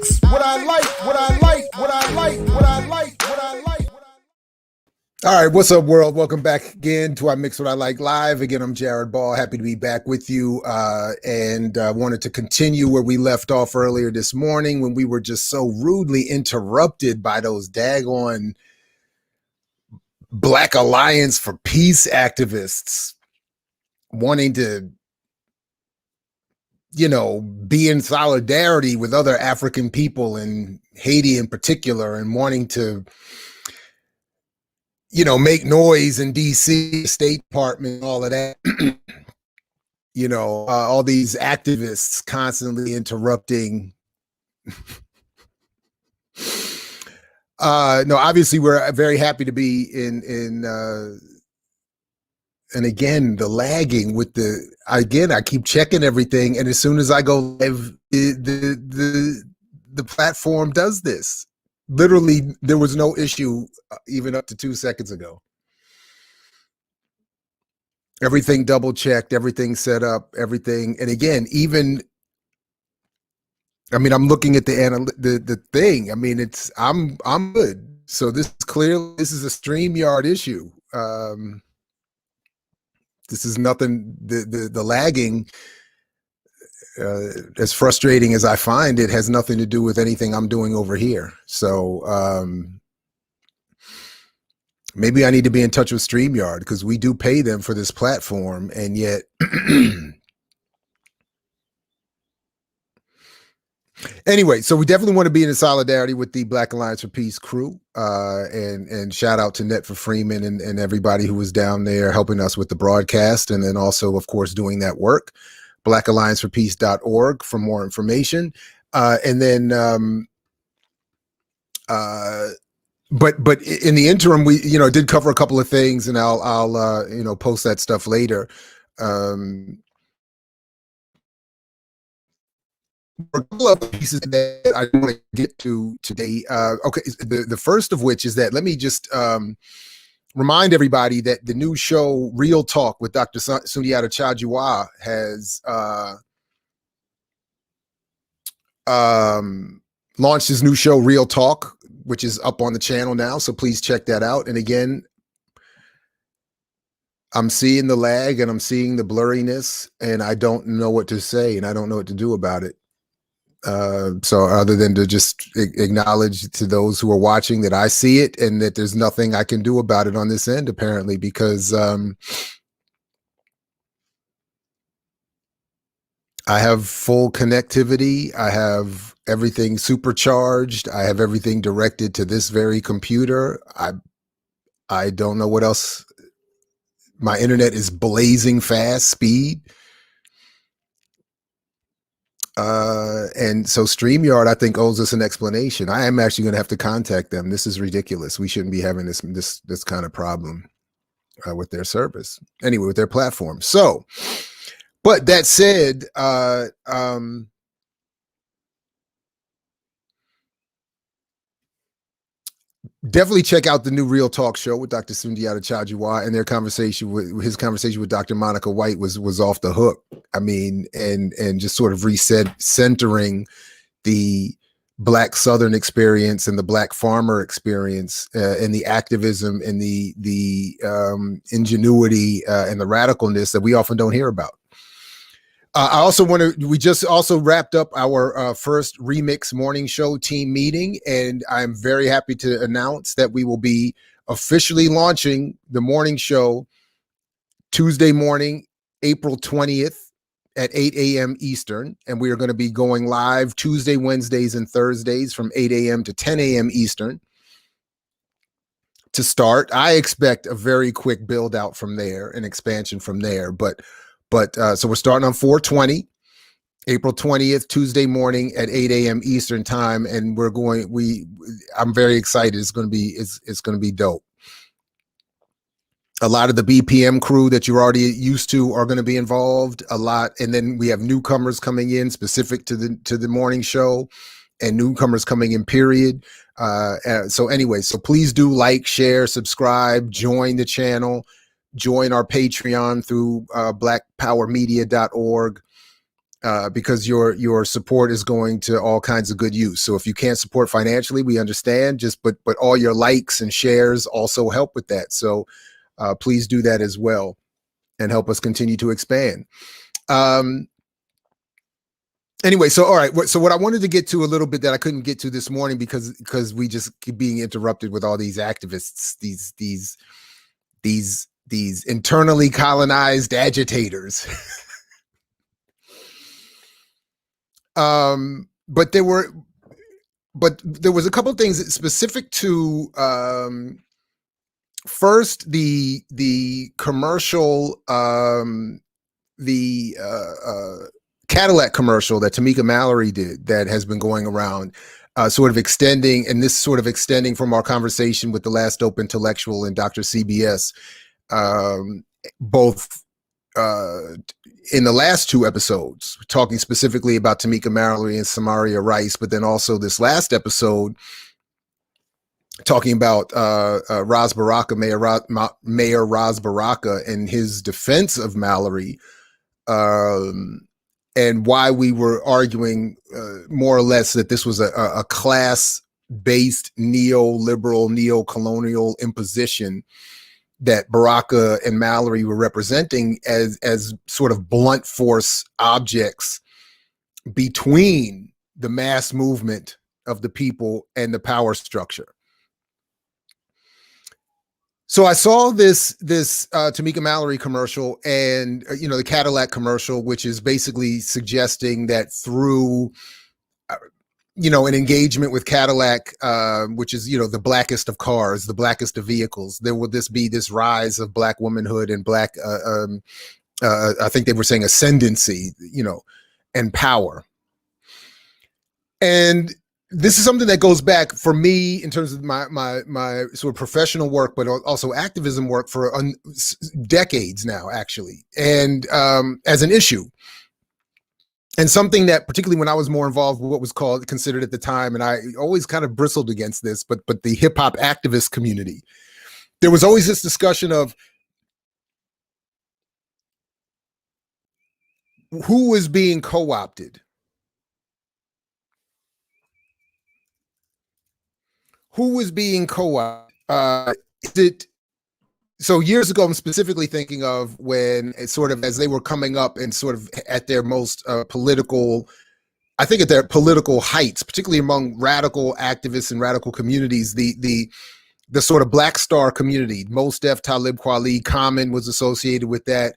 mix what I like, what I like, what I like, what I like, what I like. All right, what's up, world? Welcome back again to I Mix What I Like Live. Again, I'm Jared Ball. Happy to be back with you, and wanted to continue where we left off earlier this morning when we were just so rudely interrupted by those daggone Black Alliance for Peace activists wanting to, you know, be in solidarity with other African people and Haiti in particular, and wanting to, you know, make noise in DC, State Department, all of that. You know, all these activists constantly interrupting. No, obviously we're very happy to be in and again, the lagging with I keep checking everything, and as soon as I go live, the platform does this. Literally, there was no issue even up to 2 seconds ago. Everything double checked, everything set up, everything. And again, even, I mean, I'm looking at the thing. I mean, I'm good. So this is a StreamYard issue. This is nothing. The lagging, as frustrating as I find it, has nothing to do with anything I'm doing over here. So maybe I need to be in touch with StreamYard, because we do pay them for this platform, and yet anyway, so we definitely want to be in solidarity with the Black Alliance for Peace crew, and shout out to Net for Freeman and everybody who was down there helping us with the broadcast, and then also, of course, doing that work. blackallianceforpeace.org for more information. And then, but in the interim, we, you know, did cover a couple of things, and I'll you know, post that stuff later. A couple of pieces that I want to get to today. Okay, the first of which is that, let me just remind everybody that the new show Real Talk with Dr. Sundiata Chajiwa has launched his new show Real Talk, which is up on the channel now, so please check that out. And again, I'm seeing the lag and I'm seeing the blurriness, and I don't know what to say, and I don't know what to do about it. So other than to just acknowledge to those who are watching that I see it, and that there's nothing I can do about it on this end, apparently, because I have full connectivity. I have everything supercharged. I have everything directed to this very computer. I don't know what else. My internet is blazing fast speed. And so StreamYard, I think, owes us an explanation. I am actually going to have to contact them. This is ridiculous. We shouldn't be having this kind of problem with their service. Anyway, with their platform. So, but that said, definitely check out the new Real Talk show with Dr. Sundiata Chajiwa, and his conversation with Dr. Monica White was off the hook. I mean, and just sort of centering the Black Southern experience and the Black farmer experience, and the activism and the ingenuity and the radicalness that we often don't hear about. We just also wrapped up our first Remix morning show team meeting, and I'm very happy to announce that we will be officially launching the morning show Tuesday morning, April 20th at 8 a.m. Eastern. And we are going to be going live Tuesday, Wednesdays, and Thursdays from 8 a.m. to 10 a.m. Eastern. To start, I expect a very quick build out from there, an expansion from there, but so we're starting on 4/20, April 20th, Tuesday morning at 8 a.m. Eastern time, and I'm very excited. It's going to be dope. A lot of the BPM crew that you're already used to are going to be involved a lot, and then we have newcomers coming in specific to the morning show, and newcomers coming in period. So anyway, so please do like, share, subscribe, join the channel. Join our Patreon through blackpowermedia.org. because your support is going to all kinds of good use. So if you can't support financially, we understand. But all your likes and shares also help with that. So please do that as well and help us continue to expand. Anyway, so all right. So what I wanted to get to a little bit that I couldn't get to this morning because we just keep being interrupted with all these activists, these internally colonized agitators. But there was a couple of things specific to first the commercial, the Cadillac commercial that Tamika Mallory did that has been going around, sort of extending from our conversation with the Last Dope Intellectual and Dr. CBS, both in the last two episodes, talking specifically about Tamika Mallory and Samaria Rice, but then also this last episode talking about Ras Baraka, Mayor Ras Baraka, and his defense of Mallory, and why we were arguing more or less that this was a class-based neoliberal, neo-colonial imposition that Baraka and Mallory were representing as sort of blunt force objects between the mass movement of the people and the power structure. So I saw this Tamika Mallory commercial and the Cadillac commercial, which is basically suggesting that through an engagement with Cadillac, which is the blackest of cars, the blackest of vehicles, there will be this rise of Black womanhood and Black I think they were saying ascendancy, and power. And this is something that goes back for me in terms of my sort of professional work, but also activism work for decades now, actually, and as an issue, and something that particularly when I was more involved with what was considered at the time, and I always kind of bristled against this, but the hip hop activist community, there was always this discussion of who is being co-opted. Who was being co-opted? Is it so? Years ago, I'm specifically thinking of when it's sort of as they were coming up and sort of at their most political, I think at their political heights, particularly among radical activists and radical communities, the sort of Black Star community, Mos Def, Talib Kweli, Common was associated with that.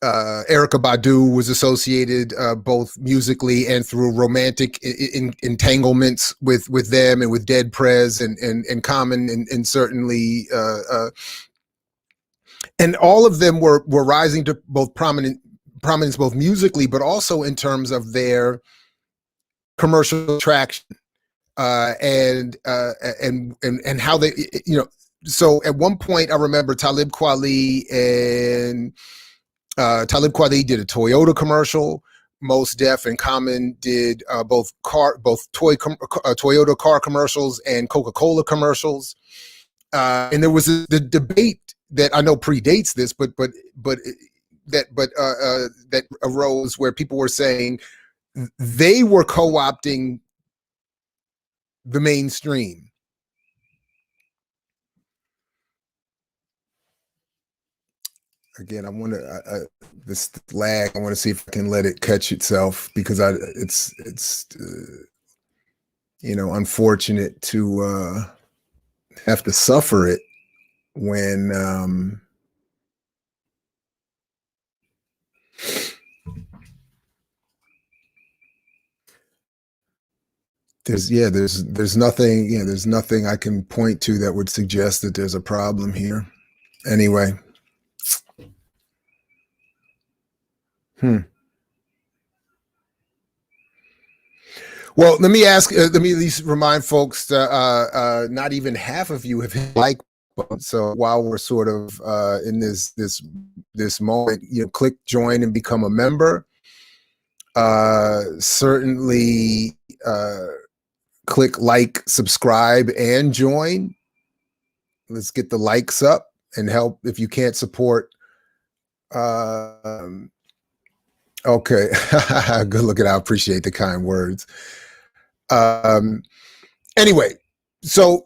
Erykah Badu was associated both musically and through romantic entanglements with them and with Dead Prez and Common and certainly and all of them were rising to both prominence both musically but also in terms of their commercial traction and how they so at one point I remember Talib Kweli did a Toyota commercial. Mos Def and Common did both Toyota car commercials and Coca-Cola commercials. And there was the debate that I know predates this, but that arose where people were saying they were co-opting the mainstream. Again, I want to this lag. I want to see if I can let it catch itself because it's unfortunate to have to suffer it when there's nothing I can point to that would suggest that there's a problem here. Anyway. Well, let me at least remind folks that not even half of you have hit like button. So while we're sort of in this moment, click join and become a member. Certainly click like, subscribe, and join. Let's get the likes up and help if you can't support Okay. Good looking. I appreciate the kind words. Um, anyway, so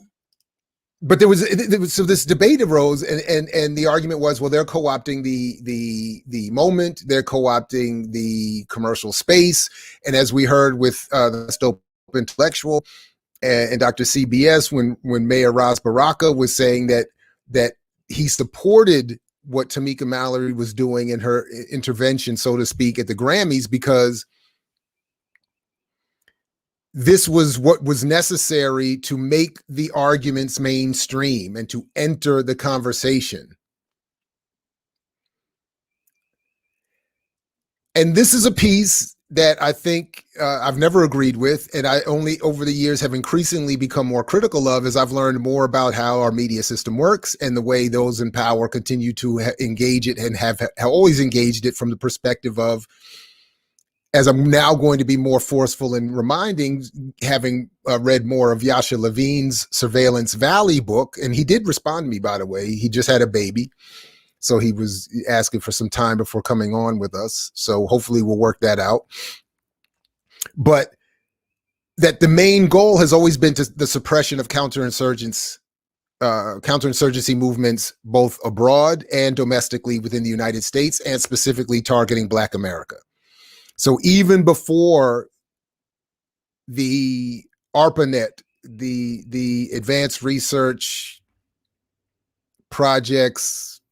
but there was so this debate arose, and the argument was, well, they're co-opting the moment, they're co-opting the commercial space, and as we heard with the Dope Intellectual and Dr. CBS, when Mayor Ras Baraka was saying that he supported what Tamika Mallory was doing in her intervention, so to speak, at the Grammys, because this was what was necessary to make the arguments mainstream and to enter the conversation. And this is a piece that I think I've never agreed with, and I only over the years have increasingly become more critical of as I've learned more about how our media system works and the way those in power continue to engage it and have always engaged it from the perspective of, as I'm now going to be more forceful in reminding, having read more of Yasha Levine's Surveillance Valley book, and he did respond to me, by the way. He just had a baby, so he was asking for some time before coming on with us. So hopefully we'll work that out. But that the main goal has always been the suppression of counterinsurgency movements, both abroad and domestically within the United States, and specifically targeting Black America. So even before the ARPANET, the Advanced Research Projects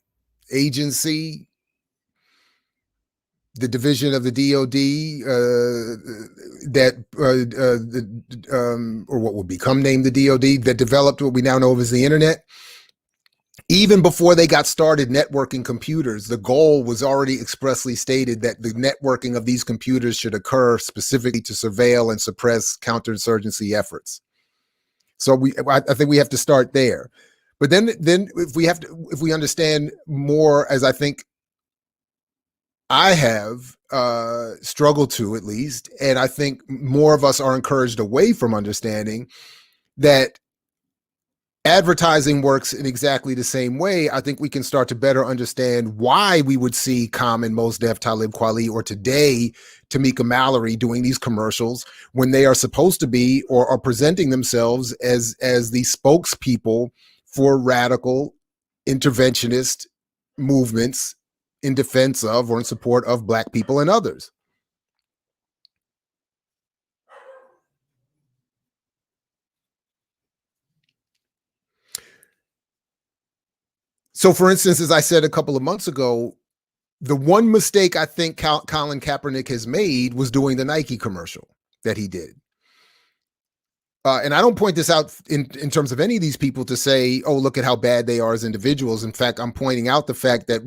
Agency, the division of the DOD or what will become named the DOD, that developed what we now know as the internet. Even before they got started networking computers, the goal was already expressly stated that the networking of these computers should occur specifically to surveil and suppress counterinsurgency efforts. So I think we have to start there. But then if we understand more, as I think I have struggled to, at least, and I think more of us are encouraged away from understanding that advertising works in exactly the same way, I think we can start to better understand why we would see Common, Mos Def, Talib Kweli, or today Tamika Mallory doing these commercials when they are supposed to be or are presenting themselves as the spokespeople for radical interventionist movements in defense of or in support of Black people and others. So, for instance, as I said a couple of months ago, the one mistake I think Colin Kaepernick has made was doing the Nike commercial that he did. And I don't point this out in terms of any of these people to say, oh, look at how bad they are as individuals. In fact, I'm pointing out the fact that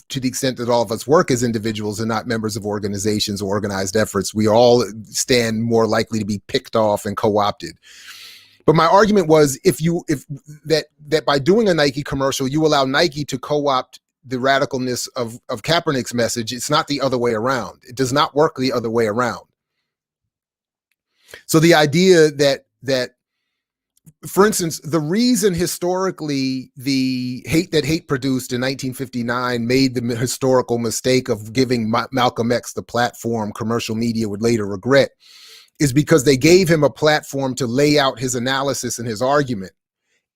to the extent that all of us work as individuals and not members of organizations or organized efforts, we all stand more likely to be picked off and co-opted. But my argument was, if that by doing a Nike commercial, you allow Nike to co-opt the radicalness of Kaepernick's message. It's not the other way around. It does not work the other way around. So the idea that, for instance, the reason historically the Hate produced in 1959 made the historical mistake of giving Malcolm X the platform commercial media would later regret is because they gave him a platform to lay out his analysis and his argument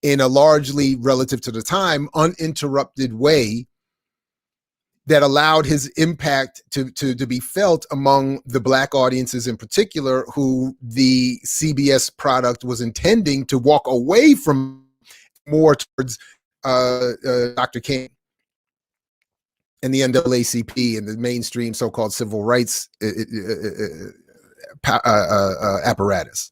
in a largely, relative to the time, uninterrupted way that allowed his impact to be felt among the Black audiences in particular, who the CBS product was intending to walk away from more towards Dr. King and the NAACP and the mainstream so-called civil rights apparatus.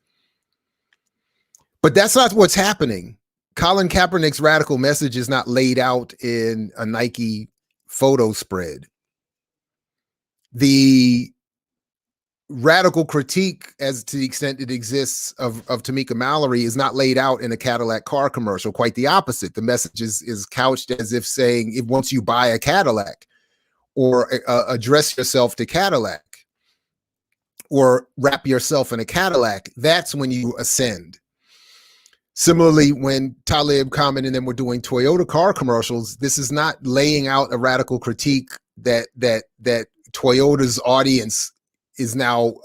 But that's not what's happening. Colin Kaepernick's radical message is not laid out in a Nike photo spread. The radical critique, as to the extent it exists, of Tamika Mallory is not laid out in a Cadillac car commercial. Quite the opposite. The message is couched as if saying, if once you buy a Cadillac or address yourself to Cadillac or wrap yourself in a Cadillac, that's when you ascend. Similarly, when Talib, Common, and them were doing Toyota car commercials, this is not laying out a radical critique that Toyota's audience is now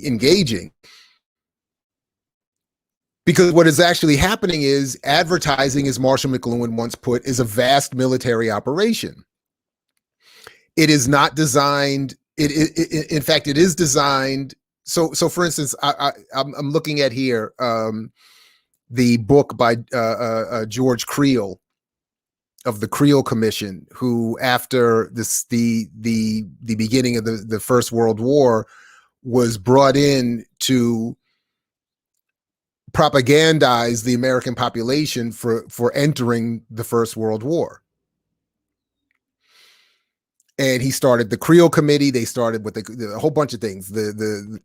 engaging. Because what is actually happening is advertising, as Marshall McLuhan once put, is a vast military operation. It is not designed. In fact, it is designed. So for instance, I'm looking at here the book by George Creel of the Creel Commission, who after the beginning of the First World War was brought in to propagandize the American population for entering the First World War. And he started the Creel Committee. They started with a whole bunch of things. The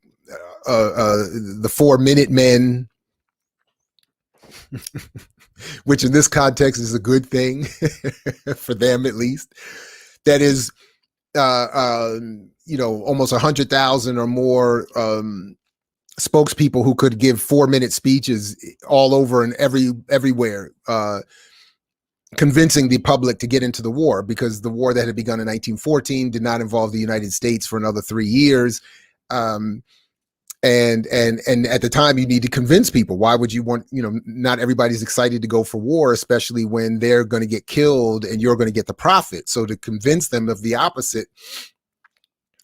4 Minutemen, which in this context is a good thing for them, at least. That is, almost 100,000 or more spokespeople who could give 4-minute speeches all over and everywhere, convincing the public to get into the war, because the war that had begun in 1914 did not involve the United States for another 3 years. And at the time, you need to convince people. Why would you want, not everybody's excited to go for war, especially when they're going to get killed and you're going to get the profit. So to convince them of the opposite,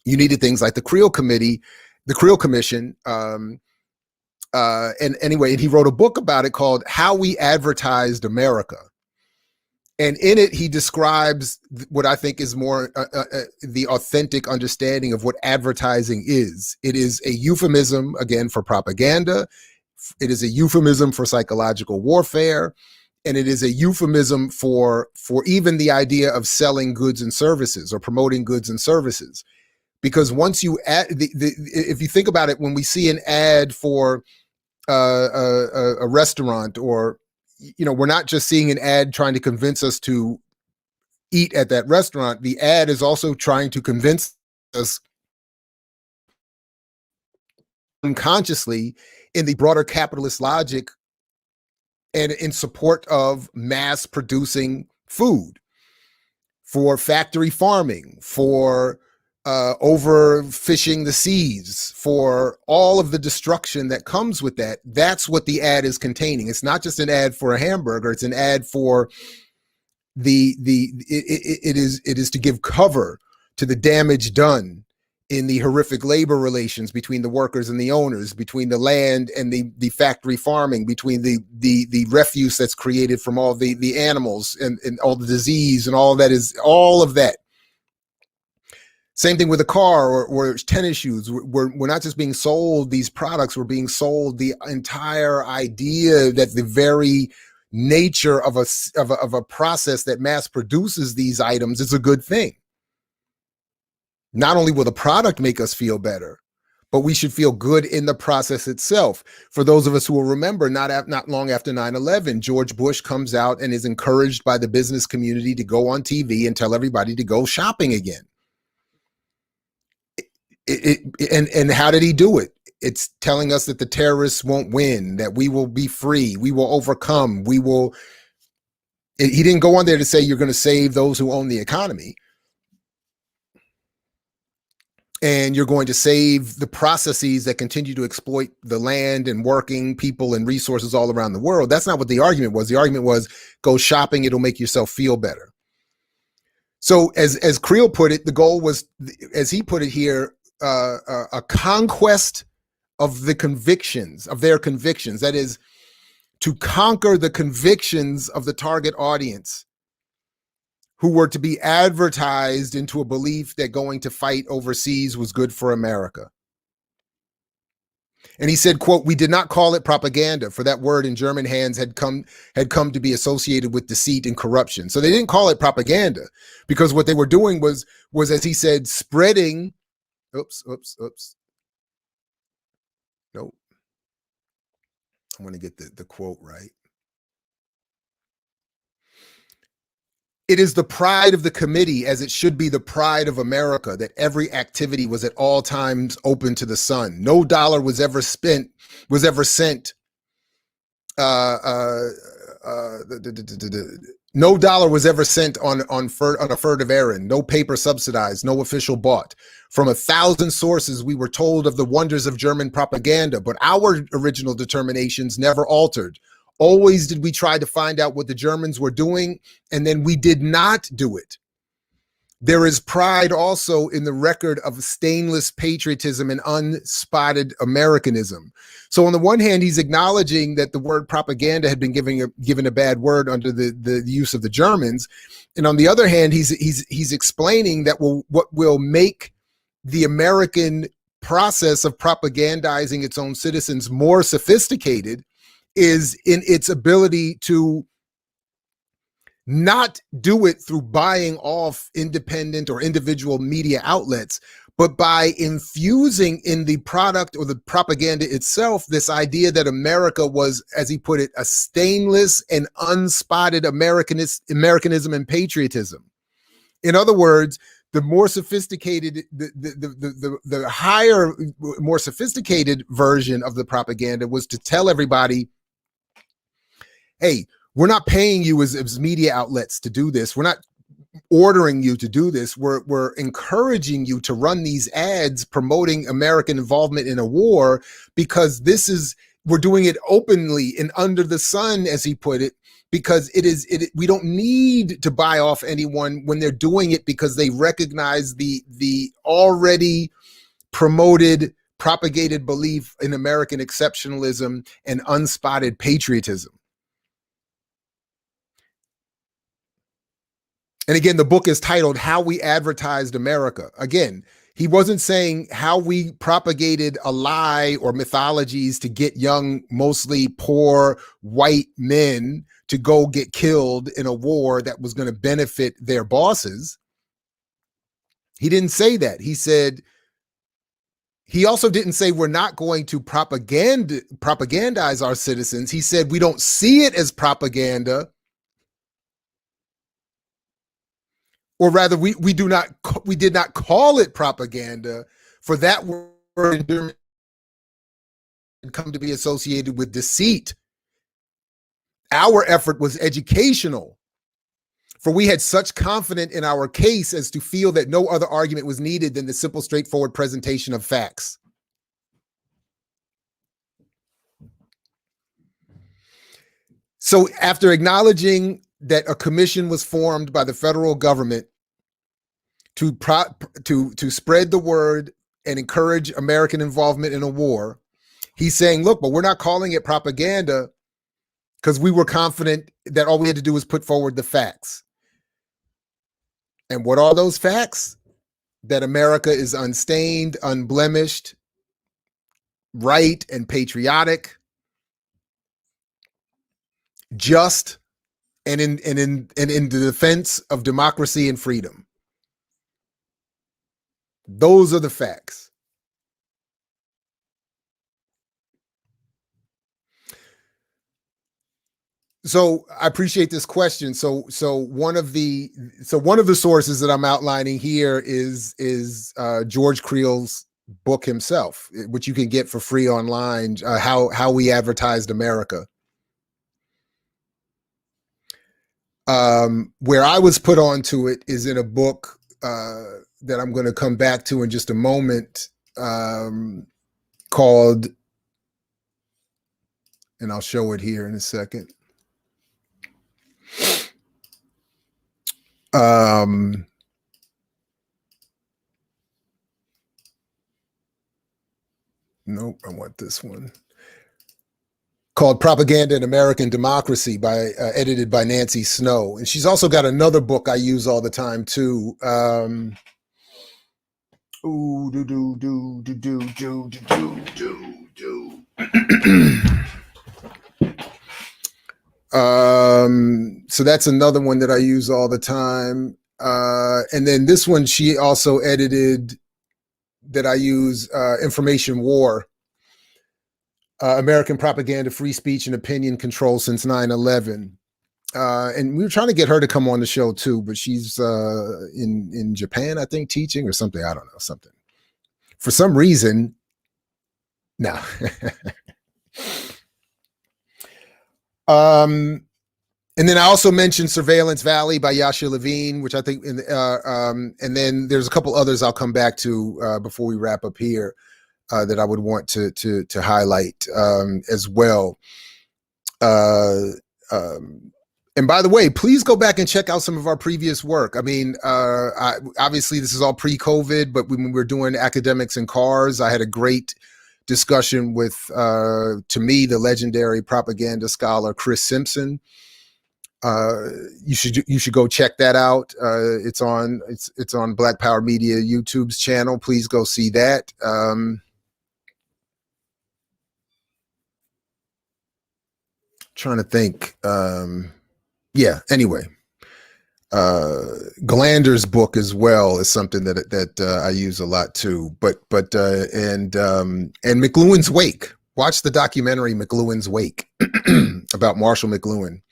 you needed things like the Creel Committee, the Creel Commission. And anyway, and he wrote a book about it called How We Advertised America. And in it, he describes what I think is more the authentic understanding of what advertising is. It is a euphemism, again, for propaganda. It is a euphemism for psychological warfare. And it is a euphemism for even the idea of selling goods and services or promoting goods and services. Because once you add, if you think about it, when we see an ad for a restaurant, or we're not just seeing an ad trying to convince us to eat at that restaurant. The ad is also trying to convince us unconsciously in the broader capitalist logic and in support of mass producing food, for factory farming, for overfishing the seas, for all of the destruction that comes with that. That's what the ad is containing. It's not just an ad for a hamburger. It's an ad for it is to give cover to the damage done in the horrific labor relations between the workers and the owners, between the land and the factory farming, between the refuse that's created from all the animals and all the disease and all of that. Same thing with a car or tennis shoes. We're not just being sold these products, we're being sold the entire idea that the very nature of a process that mass produces these items is a good thing. Not only will the product make us feel better, but we should feel good in the process itself. For those of us who will remember, not long after 9/11, George Bush comes out and is encouraged by the business community to go on TV and tell everybody to go shopping again. And how did he do it? It's telling us that the terrorists won't win, that we will be free, we will overcome, we will. He didn't go on there to say you're going to save those who own the economy and you're going to save the processes that continue to exploit the land and working people and resources all around the world. That's not what the argument was. The argument was go shopping, it'll make yourself feel better. So as Creel put it, the goal was, as he put it here, a conquest of the convictions, of their convictions. That is, to conquer the convictions of the target audience, who were to be advertised into a belief that going to fight overseas was good for America. And he said, quote, "We did not call it propaganda, for that word in German hands had come to be associated with deceit and corruption." So they didn't call it propaganda, because what they were doing was as he said, spreading. Oops. Nope. I want to get the quote right. "It is the pride of the committee, as it should be the pride of America, that every activity was at all times open to the sun. No dollar was ever sent No dollar was ever sent on a furtive errand. No paper subsidized. No official bought. From 1,000 sources, we were told of the wonders of German propaganda, but our original determinations never altered. Always did we try to find out what the Germans were doing, and then we did not do it. There is pride also in the record of stainless patriotism and unspotted Americanism. So on the one hand, he's acknowledging that the word propaganda had been given a bad word under the use of the Germans. And on the other hand, he's explaining that what will make the American process of propagandizing its own citizens more sophisticated is in its ability to not do it through buying off independent or individual media outlets, but by infusing in the product or the propaganda itself this idea that America was, as he put it, a stainless and unspotted Americanism and patriotism. In other words, the more sophisticated, the higher, more sophisticated version of the propaganda was to tell everybody, hey, we're not paying you as media outlets to do this. We're not ordering you to do this. We're encouraging you to run these ads promoting American involvement in a war, because we're doing it openly and under the sun, as he put it, because we don't need to buy off anyone when they're doing it, because they recognize the already promoted, propagated belief in American exceptionalism and unspotted patriotism. And again, the book is titled How We Advertised America. Again, he wasn't saying how we propagated a lie or mythologies to get young, mostly poor white men to go get killed in a war that was going to benefit their bosses. He didn't say that. He also didn't say we're not going to propagandize our citizens. He said we don't see it as propaganda. Or rather, we did not call it propaganda, for that word had come to be associated with deceit. Our effort was educational, for we had such confidence in our case as to feel that no other argument was needed than the simple, straightforward presentation of facts. So after acknowledging that a commission was formed by the federal government to spread the word and encourage American involvement in a war, he's saying, look, but we're not calling it propaganda because we were confident that all we had to do was put forward the facts. And what are those facts? That America is unstained, unblemished, right and patriotic, just, and in the defense of democracy and freedom. Those are the facts. So I appreciate this question. So one of the sources that I'm outlining here is George Creel's book himself, which you can get for free online. How We Advertised America. Where I was put onto it is in a book that I'm going to come back to in just a moment, called, and I'll show it here in a second. Nope, I want this one. Called Propaganda in American Democracy, edited by Nancy Snow. And she's also got another book I use all the time too. So that's another one that I use all the time. And then this one she also edited that I use, Information War. American Propaganda, Free Speech, and Opinion Control since 9/11. And we were trying to get her to come on the show too, but she's in Japan, I think, teaching or something. I don't know, something. For some reason, no. And And then I also mentioned Surveillance Valley by Yasha Levine, which I think, and then there's a couple others I'll come back to before we wrap up here that I would want to highlight as well. And by the way, please go back and check out some of our previous work. I mean, obviously this is all pre-COVID, but when we were doing academics in cars, I had a great discussion with, to me, the legendary propaganda scholar Chris Simpson. You should go check that out. It's on Black Power Media YouTube's channel. Please go see that. Trying to think. Yeah. Anyway, Glander's book as well is something that I use a lot too. But and McLuhan's Wake. Watch the documentary McLuhan's Wake about Marshall McLuhan.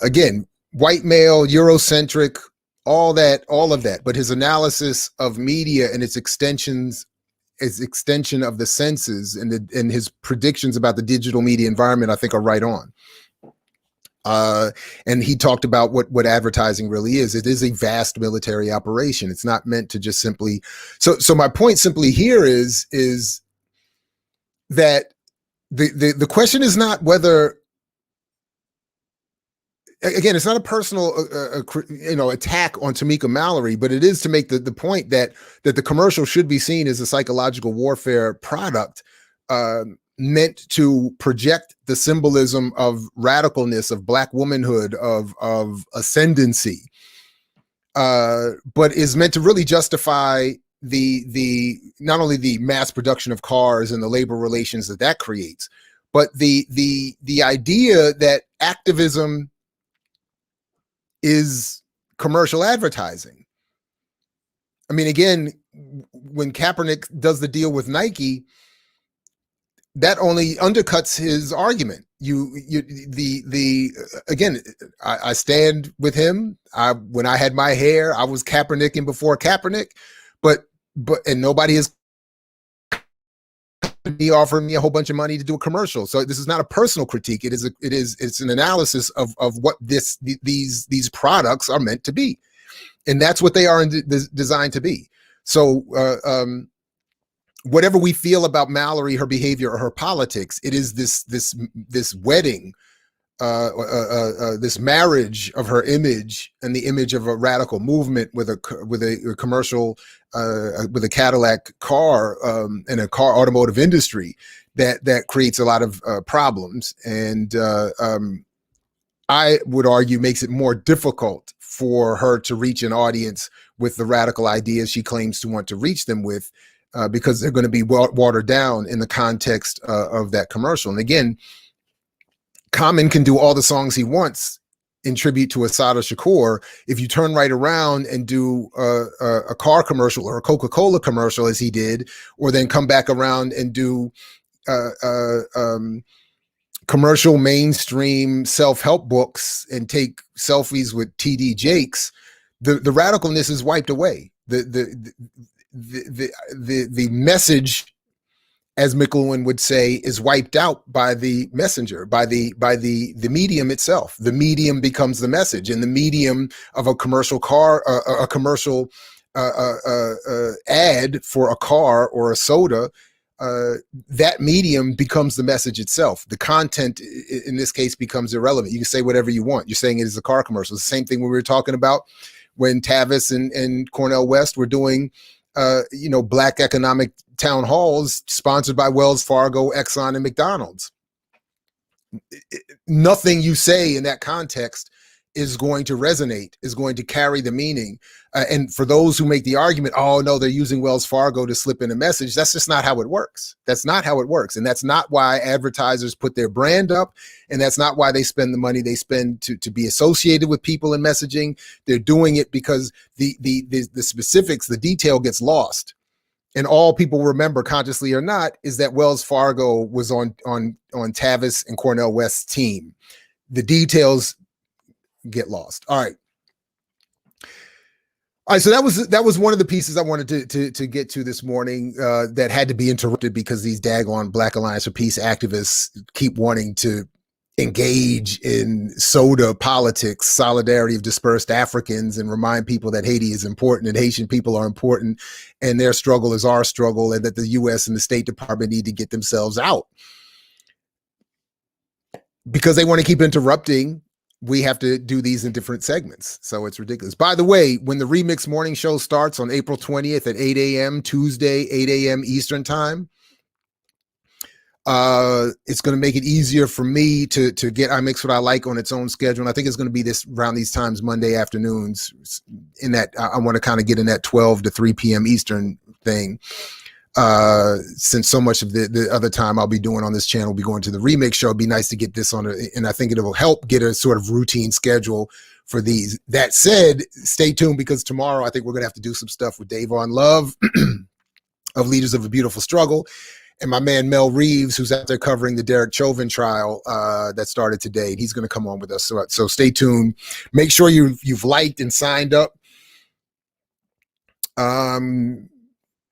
Again, white male, Eurocentric, all of that. But his analysis of media and its extensions, its extension of the senses, and his predictions about the digital media environment, I think, are right on. And he talked about what advertising really is. It is a vast military operation. It's not meant to just simply. So my point simply here is that the question is not whether. Again, it's not a personal, attack on Tamika Mallory, but it is to make the point that the commercial should be seen as a psychological warfare product meant to project the symbolism of radicalness, of Black womanhood, of ascendancy, but is meant to really justify the not only the mass production of cars and the labor relations that creates, but the idea that activism is commercial advertising. I mean, again, when Kaepernick does the deal with Nike, that only undercuts his argument. Again, I stand with him. When I had my hair, I was Kaepernicking before Kaepernick, but nobody has be offering me a whole bunch of money to do a commercial. So this is not a personal critique. It's an analysis of what these products are meant to be, and that's what they are designed to be. So whatever we feel about Mallory, her behavior, or her politics, it is this wedding, this marriage of her image and the image of a radical movement with a commercial, with a Cadillac car and a car automotive industry that creates a lot of problems, and I would argue makes it more difficult for her to reach an audience with the radical ideas she claims to want to reach them with, because they're going to be watered down in the context of that commercial. And again, Common can do all the songs he wants in tribute to Assata Shakur. If you turn right around and do a car commercial or a Coca-Cola commercial, as he did, or then come back around and do commercial mainstream self-help books and take selfies with TD Jakes, the radicalness is wiped away. The message, as McLuhan would say, is wiped out by the messenger, by the medium itself. The medium becomes the message, and the medium of a commercial car, a commercial ad for a car or a soda, that medium becomes the message itself. The content in this case becomes irrelevant. You can say whatever you want. You're saying it is a car commercial. It's the same thing when we were talking about when Tavis and Cornel West were doing Black economic town halls sponsored by Wells Fargo, Exxon, and McDonald's. Nothing you say in that context is going to resonate, is going to carry the meaning. And for those who make the argument, oh no, they're using Wells Fargo to slip in a message, that's just not how it works. That's not how it works. And that's not why advertisers put their brand up. And that's not why they spend the money they spend to be associated with people in messaging. They're doing it because the specifics, the detail gets lost. And all people remember, consciously or not, is that Wells Fargo was on Tavis and Cornel West's team. The details get lost. All right. So that was one of the pieces I wanted to get to this morning that had to be interrupted because these daggone Black Alliance for Peace activists keep wanting to engage in soda politics, solidarity of dispersed Africans, and remind people that Haiti is important and Haitian people are important and their struggle is our struggle, and that the US and the State Department need to get themselves out. Because they want to keep interrupting, we have to do these in different segments. So it's ridiculous. By the way, when the Remix Morning Show starts on April 20th at 8 a.m., Tuesday, 8 a.m. Eastern Time, it's going to make it easier for me to get I Mix What I Like on its own schedule. And I think it's going to be this around these times, Monday afternoons. In that, I want to kind of get in that 12 to 3 p.m. Eastern thing. Since so much of the other time I'll be doing on this channel will be going to the Remix Show, it'd be nice to get this on and I think it will help get a sort of routine schedule for these. That said, stay tuned, because tomorrow I think we're going to have to do some stuff with Davon Love of Leaders of a Beautiful Struggle, and my man Mel Reeves, who's out there covering the Derek Chauvin trial that started today. He's going to come on with us. So stay tuned. Make sure you've liked and signed up.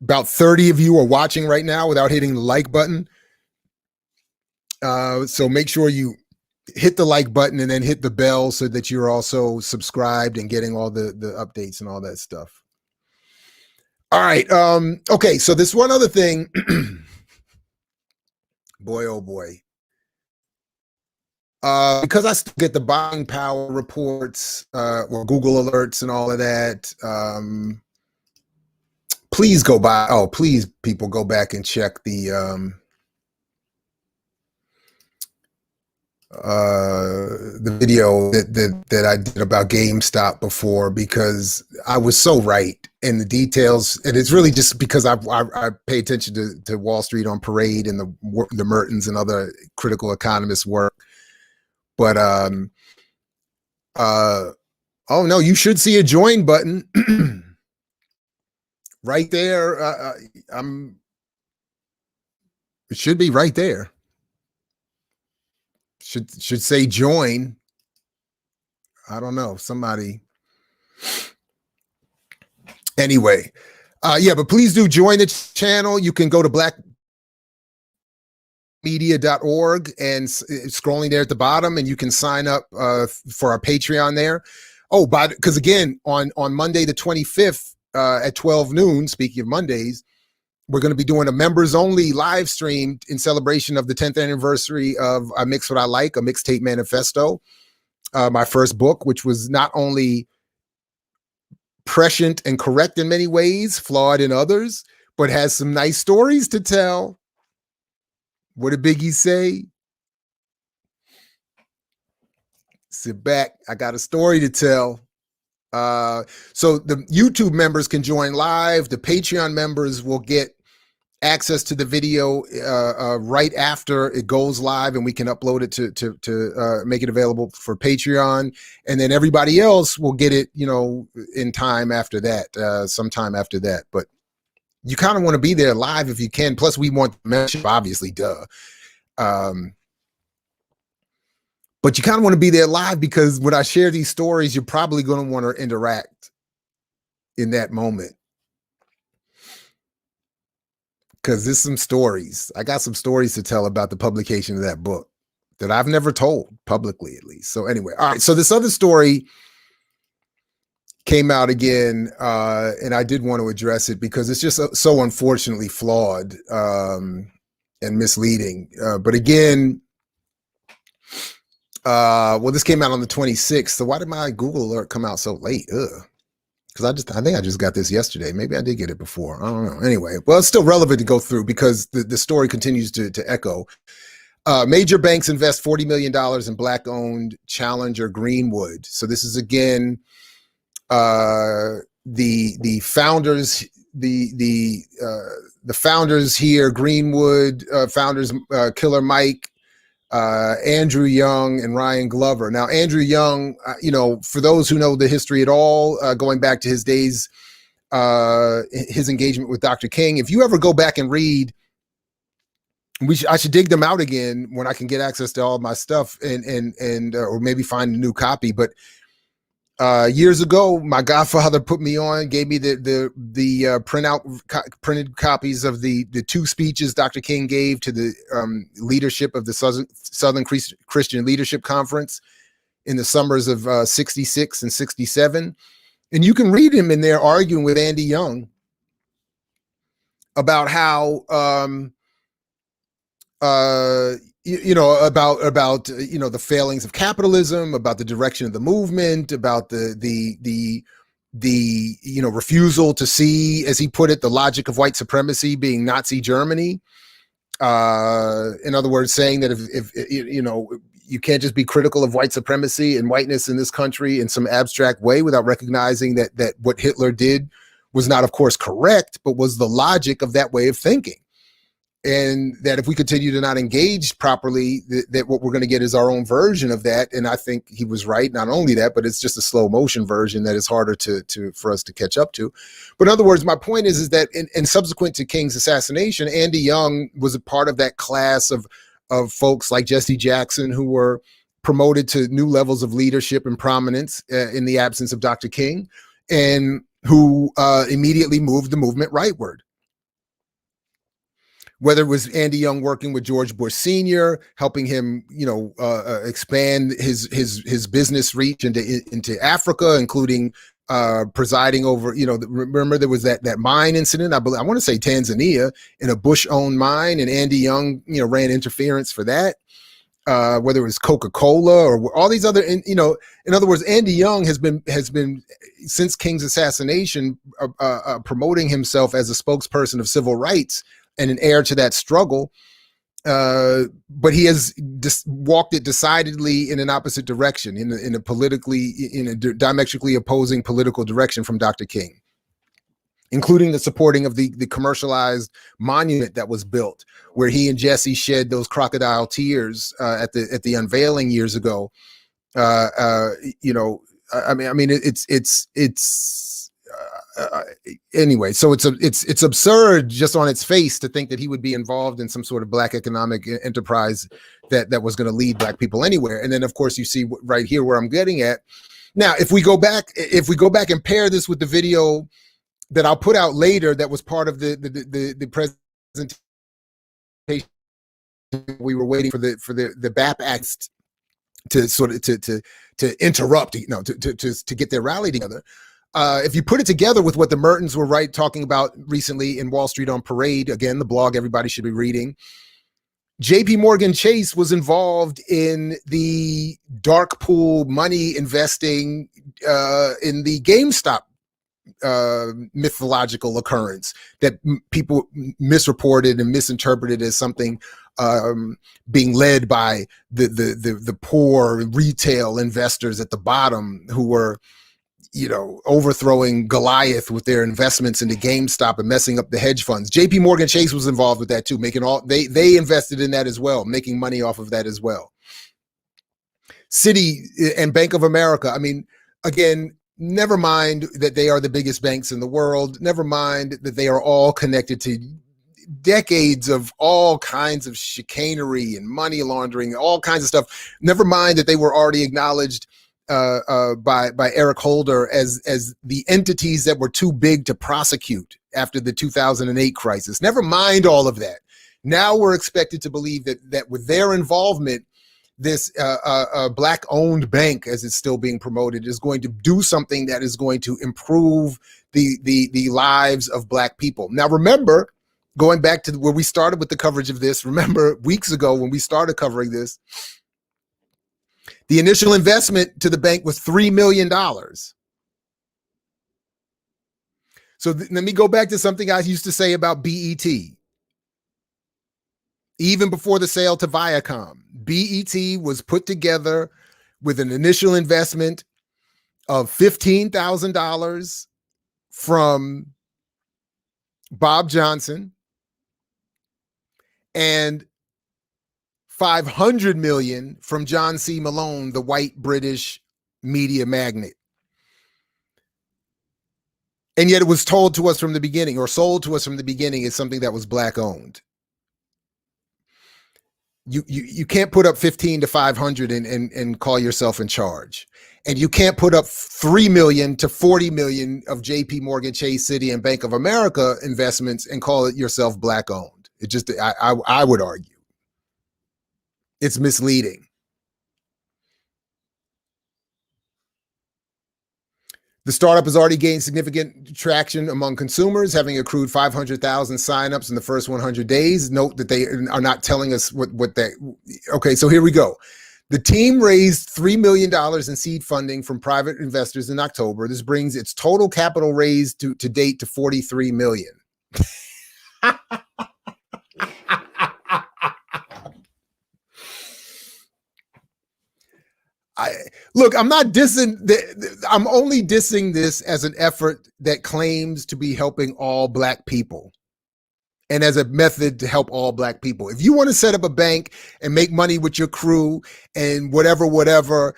About 30 of you are watching right now without hitting the like button. So make sure you hit the like button and then hit the bell so that you're also subscribed and getting all the updates and all that stuff. All right. Okay. So this one other thing, boy, oh boy. Because I still get the buying power reports or Google alerts and all of that. Please go by. Oh, please, people, go back and check the video that I did about GameStop before, because I was so right in the details, and it's really just because I pay attention to Wall Street on Parade and the Mertens and other critical economists' work. But oh no, you should see a join button right there. It should be right there. Should say join. I don't know, somebody. Anyway, yeah, but please do join the channel. You can go to blackmedia.org and scrolling there at the bottom, and you can sign up for our Patreon there. Oh, because again, on Monday the 25th at 12 noon, speaking of Mondays, we're going to be doing a members only live stream in celebration of the 10th anniversary of I Mix What I Like, a mixtape manifesto, my first book, which was not only prescient and correct in many ways, flawed in others, but has some nice stories to tell. What did Biggie say? Sit back, I got a story to tell. So the YouTube members can join live. The Patreon members will get access to the video right after it goes live, and we can upload it to make it available for Patreon. And then everybody else will get it, in time after that, sometime after that. But you kind of want to be there live if you can. Plus, we want the membership, obviously, duh. But you kind of want to be there live, because when I share these stories, you're probably going to want to interact in that moment. Because there's some stories. I got some stories to tell about the publication of that book that I've never told publicly, at least. So anyway, all right. So this other story came out again, and I did want to address it because it's just so unfortunately flawed and misleading. But again, well, this came out on the 26th. So why did my Google alert come out so late? Because I think I just got this yesterday. Maybe I did get it before. I don't know. Anyway, well, it's still relevant to go through because the story continues to echo. Major banks invest $40 million in Black-owned challenger Greenwood. So this is again the founders, the founders here, Greenwood founders, Killer Mike, Andrew Young and Ryan Glover. Now, Andrew Young, for those who know the history at all, going back to his days, his engagement with Dr. King, if you ever go back and read, I should dig them out again when I can get access to all of my stuff and or maybe find a new copy. But Years ago, my godfather put me on, gave me the printed copies of the two speeches Dr. King gave to the leadership of the Southern Christian Leadership Conference in the summers of 66 and 67. And you can read him in there arguing with Andy Young about how about the failings of capitalism, about the direction of the movement, about the refusal to see, as he put it, the logic of white supremacy being Nazi Germany. In other words, saying that if you can't just be critical of white supremacy and whiteness in this country in some abstract way without recognizing that what Hitler did was not, of course, correct, but was the logic of that way of thinking. And that if we continue to not engage properly, that what we're going to get is our own version of that. And I think he was right. Not only that, but it's just a slow motion version that is harder for us to catch up to. But in other words, my point is that in subsequent to King's assassination, Andy Young was a part of that class of folks like Jesse Jackson, who were promoted to new levels of leadership and prominence in the absence of Dr. King, and who immediately moved the movement rightward. Whether it was Andy Young working with George Bush Sr., helping him, expand his business reach into Africa, including presiding over, remember there was that mine incident, I want to say Tanzania, in a Bush-owned mine, and Andy Young, ran interference for that. Whether it was Coca-Cola or all these other, in other words, Andy Young has been since King's assassination promoting himself as a spokesperson of civil rights and an heir to that struggle, but he has walked it decidedly in an opposite direction, in a diametrically opposing political direction from Dr. King, including the supporting of the commercialized monument that was built, where he and Jesse shed those crocodile tears at the unveiling years ago. Anyway, so it's absurd just on its face to think that he would be involved in some sort of black economic enterprise that was going to lead black people anywhere. And then, of course, you see right here where I'm getting at. Now, if we go back and pair this with the video that I'll put out later, that was part of the presentation, we were waiting for the BAP Act to sort of to interrupt, to get their rally together. If you put it together with what the Mertens were talking about recently in Wall Street on Parade, again, the blog everybody should be reading, JP Morgan Chase was involved in the dark pool money investing in the GameStop mythological occurrence that people misreported and misinterpreted as something being led by the poor retail investors at the bottom who were overthrowing Goliath with their investments into GameStop and messing up the hedge funds. JP Morgan Chase was involved with that too, they invested in that as well, making money off of that as well. Citi and Bank of America, again, never mind that they are the biggest banks in the world, never mind that they are all connected to decades of all kinds of chicanery and money laundering, all kinds of stuff. Never mind that they were already acknowledged by Eric Holder as the entities that were too big to prosecute after the 2008 crisis. Never mind all of that. Now we're expected to believe that with their involvement, this black-owned bank, as it's still being promoted, is going to do something that is going to improve the lives of black people. Now, remember, going back to where we started with the coverage of this, remember weeks ago when we started covering this, the initial investment to the bank was $3 million. So let me go back to something I used to say about BET. Even before the sale to Viacom, BET was put together with an initial investment of $15,000 from Bob Johnson and $500 million from John C. Malone, the white British media magnate. And yet it was told to us from the beginning, or sold to us from the beginning, as something that was black owned. You can't put up 15 to 500 and call yourself in charge. And you can't put up 3 million to 40 million of JP Morgan, Chase City, and Bank of America investments and call it yourself black owned. It just, I would argue it's misleading. The startup has already gained significant traction among consumers, having accrued 500,000 signups in the first 100 days. Note that they are not telling us what they. Okay, so here we go. The team raised $3 million in seed funding from private investors in October. This brings its total capital raised to date to $43 million. Look, I'm not dissing. I'm only dissing this as an effort that claims to be helping all black people and as a method to help all black people. If you want to set up a bank and make money with your crew and whatever,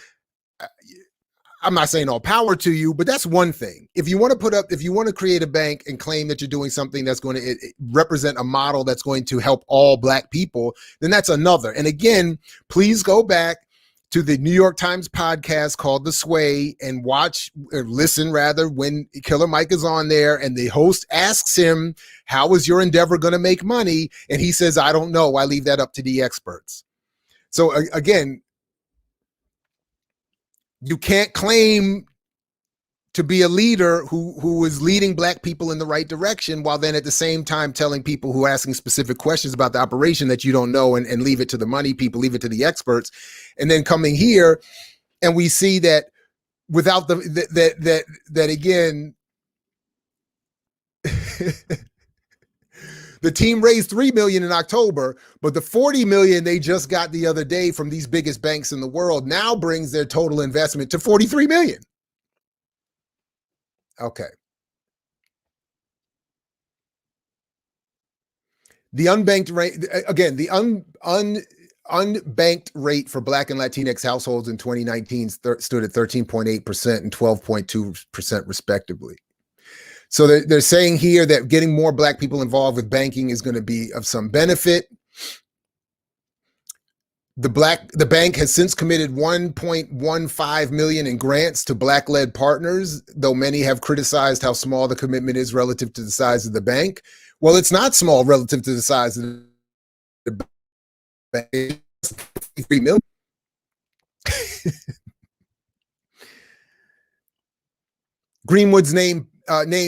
I'm not saying all power to you, but that's one thing. If you want to create a bank and claim that you're doing something that's going to represent a model that's going to help all black people, then that's another. And again, please go back to the New York Times podcast called The Sway and watch or listen rather when Killer Mike is on there and the host asks him, how is your endeavor going to make money? And he says, I don't know. I leave that up to the experts. So again, you can't claim to be a leader who is leading black people in the right direction while then at the same time telling people who are asking specific questions about the operation that you don't know and leave it to the money people, leave it to the experts. And then coming here and we see that without that again, the team raised $3 million in October, but the $40 million they just got the other day from these biggest banks in the world now brings their total investment to $43 million. Okay. The unbanked rate, again, the unbanked rate for Black and Latinx households in 2019 stood at 13.8% and 12.2% respectively. So they're saying here that getting more black people involved with banking is going to be of some benefit. The bank has since committed $1.15 million in grants to black-led partners, though many have criticized how small the commitment is relative to the size of the bank. Well, it's not small relative to the size of the bank. $3 million. Greenwood's name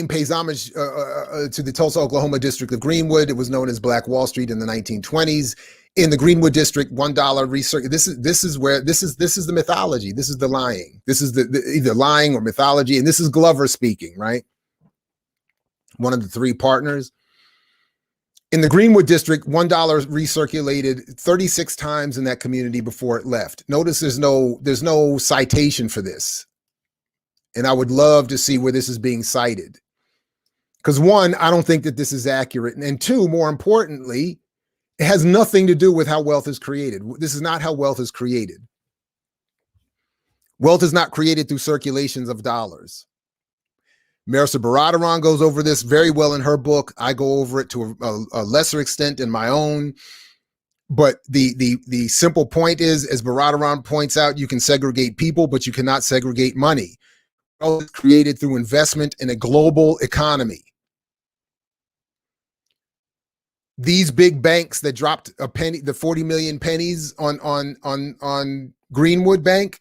pays homage to the Tulsa, Oklahoma district of Greenwood. It was known as Black Wall Street in the 1920s. In the Greenwood district, $1 research. This is the mythology. This is the lying. This is the either lying or mythology. And this is Glover speaking, right? One of the three partners. In the Greenwood district, $1 recirculated 36 times in that community before it left. Notice there's no citation for this. And I would love to see where this is being cited. Because one, I don't think that this is accurate. And two, more importantly, it has nothing to do with how wealth is created. This is not how wealth is created. Wealth is not created through circulations of dollars. Marissa Baradaran goes over this very well in her book. I go over it to a lesser extent in my own. But the simple point is, as Baradaran points out, you can segregate people, but you cannot segregate money. Wealth is created through investment in a global economy. These big banks that dropped a penny, the 40 million pennies on Greenwood Bank,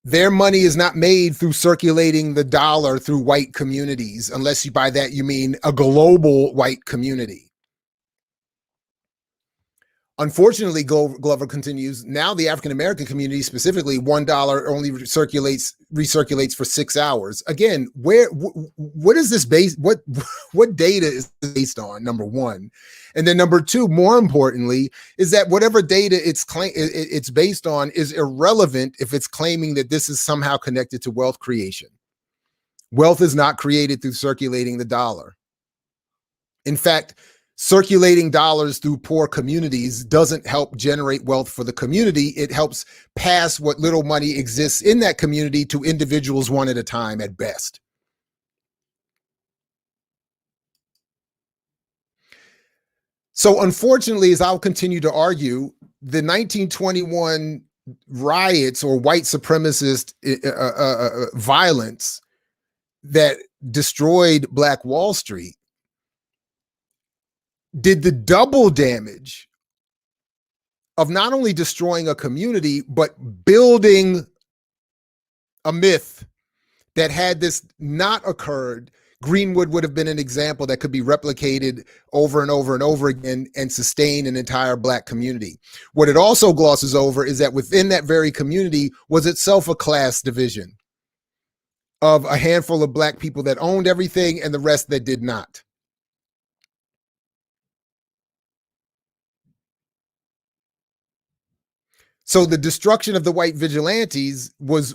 their money is not made through circulating the dollar through white communities, unless you by that you mean a global white community. Unfortunately, Glover continues, now the African-American community, specifically $1 only recirculates for 6 hours. Again, what is this based, what data is based on, number one? And then number two, more importantly, is that whatever data it's based on is irrelevant if it's claiming that this is somehow connected to wealth creation. Wealth is not created through circulating the dollar. In fact, circulating dollars through poor communities doesn't help generate wealth for the community. It helps pass what little money exists in that community to individuals one at a time at best. So unfortunately, as I'll continue to argue, the 1921 riots or white supremacist violence that destroyed Black Wall Street did the double damage of not only destroying a community, but building a myth that had this not occurred, Greenwood would have been an example that could be replicated over and over and over again and sustain an entire Black community. What it also glosses over is that within that very community was itself a class division of a handful of Black people that owned everything and the rest that did not. So the destruction of the white vigilantes was,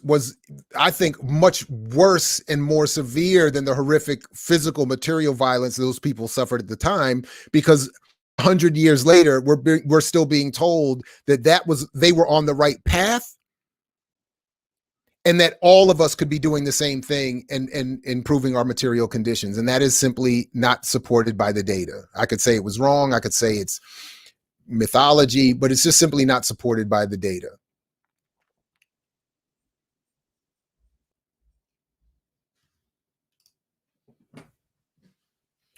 I think, much worse and more severe than the horrific physical material violence those people suffered at the time, because 100 years later, we're still being told that they were on the right path, and that all of us could be doing the same thing and improving our material conditions. And that is simply not supported by the data. I could say it was wrong. I could say it's mythology, but it's just simply not supported by the data.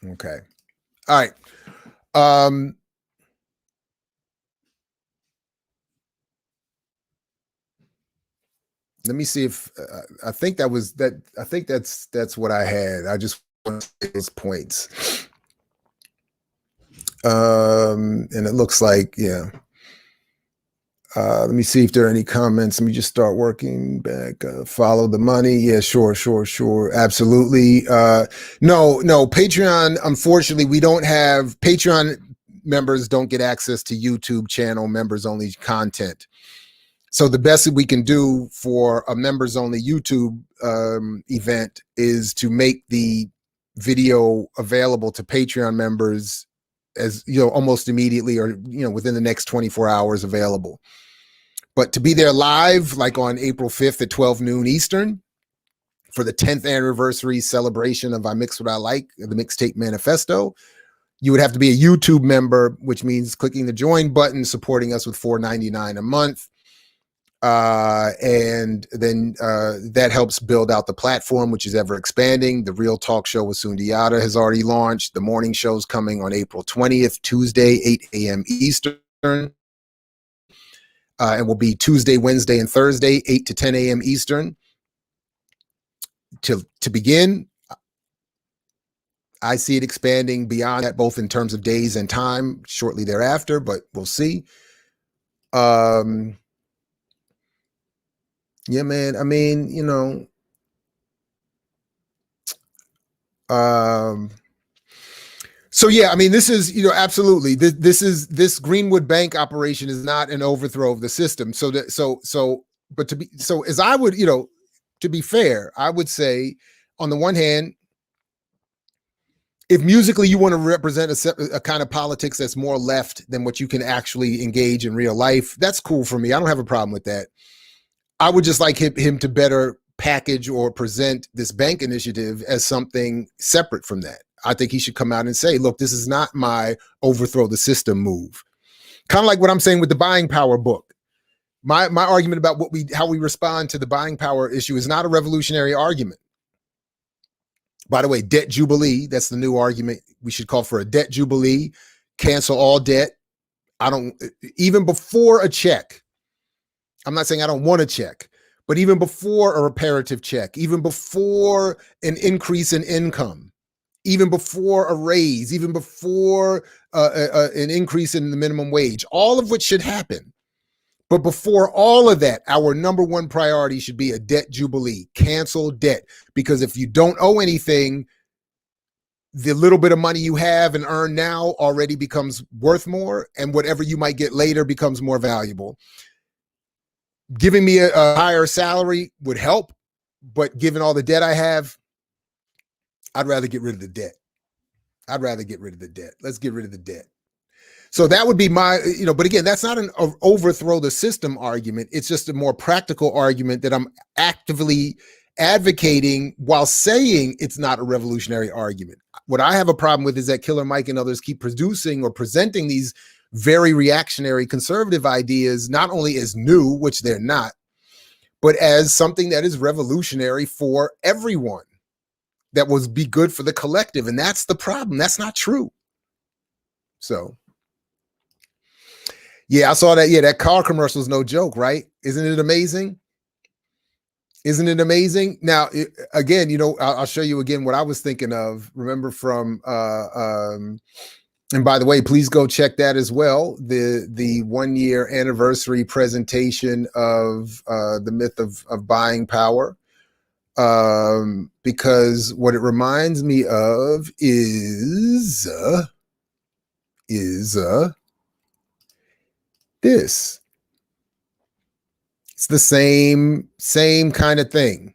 Okay. All right. Let me see if I think that was that. I think that's what I had. I just want to say those points. And it looks like, yeah. Let me see if there are any comments. Let me just start working back. Follow the money. Yeah, sure. Absolutely. No, Patreon, unfortunately, we don't have Patreon members don't get access to YouTube channel members only content. So the best that we can do for a members only YouTube event is to make the video available to Patreon members as, almost immediately, or, within the next 24 hours available. But to be there live, like on April 5th at 12 noon Eastern, for the 10th anniversary celebration of I Mix What I Like, the Mixtape Manifesto, you would have to be a YouTube member, which means clicking the join button, supporting us with $4.99 a month. And then that helps build out the platform, which is ever expanding. The Real Talk Show with Sundiata has already launched. The morning show's coming on April 20th, Tuesday, 8 a.m. Eastern. And will be Tuesday, Wednesday, and Thursday, 8 to 10 a.m. Eastern. To begin, I see it expanding beyond that, both in terms of days and time shortly thereafter, but we'll see. Yeah, man. I mean, so yeah, I mean, this is, absolutely, this Greenwood Bank operation is not an overthrow of the system. But as I would, to be fair, I would say, on the one hand, if musically you want to represent a kind of politics that's more left than what you can actually engage in real life, that's cool for me. I don't have a problem with that. I would just like him to better package or present this bank initiative as something separate from that. I think he should come out and say, look, this is not my overthrow the system move. Kind of like what I'm saying with the buying power book. My argument about how we respond to the buying power issue is not a revolutionary argument. By the way, debt jubilee, that's the new argument. We should call for a debt jubilee, cancel all debt. Even before a check, I'm not saying I don't want a check, but even before a reparative check, even before an increase in income, even before a raise, even before an increase in the minimum wage, all of which should happen. But before all of that, our number one priority should be a debt jubilee, cancel debt. Because if you don't owe anything, the little bit of money you have and earn now already becomes worth more, and whatever you might get later becomes more valuable. Giving me a higher salary would help, but given all the debt I have, I'd rather get rid of the debt. Let's get rid of the debt. So that would be my, but again, that's not an overthrow the system argument. It's just a more practical argument that I'm actively advocating while saying it's not a revolutionary argument. What I have a problem with is that Killer Mike and others keep producing or presenting these very reactionary conservative ideas, not only as new, which they're not, but as something that is revolutionary for everyone, that will be good for the collective. And that's the problem. That's not true. So, yeah, I saw that. Yeah, that car commercial is no joke, right? Isn't it amazing? Isn't it amazing? Now, again, you know, I'll show you again what I was thinking of. Remember from, and by the way, please go check that as well. The 1 year anniversary presentation of the myth of buying power. Because what it reminds me of is this. It's the same kind of thing.